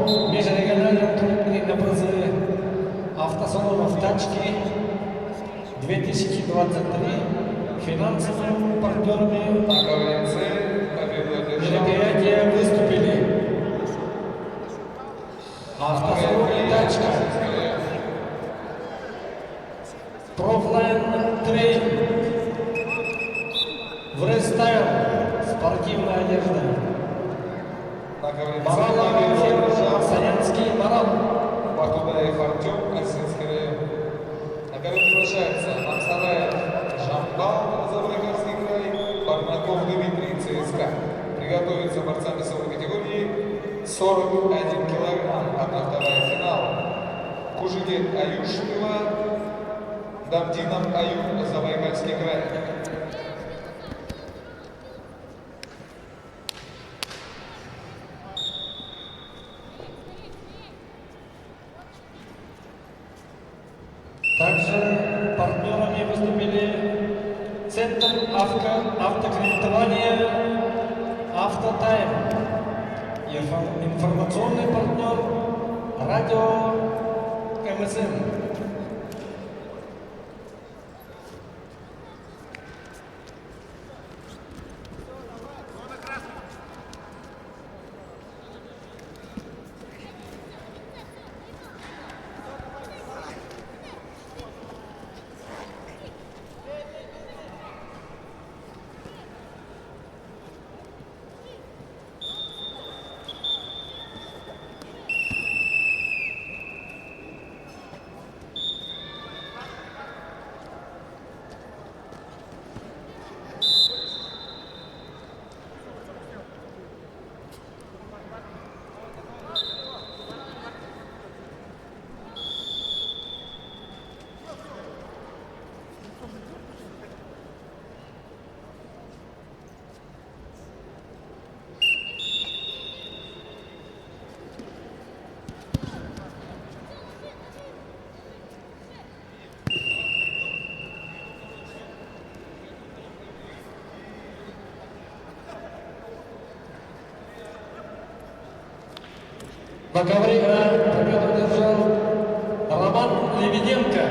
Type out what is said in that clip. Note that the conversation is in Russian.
в межрегиональном турнире на призы автосалонов «Тачки» 2023 финансовыми партнерами мероприятия выступили автосалоны «Тачка», «Профлайн Трейн», «Врестайл», спортивная одежда, «Марала фирма Саянский Марал». Бакудаев Артем, Осинский район. На ковер приглашается Максараев Жамбал, Забайкальский край, Барнаков Дмитрий, ЦСКА. Приготовиться борцам весовой категории 41 килограмм, 1/2 финал. Кужигет Аюшева, Дамдинов Аюб, Забайкальский край. Также партнерами выступили Центр автокредитования «Автотайм», информационный партнер радио МСМ. На ковре победу одержал Роман Лебеденко.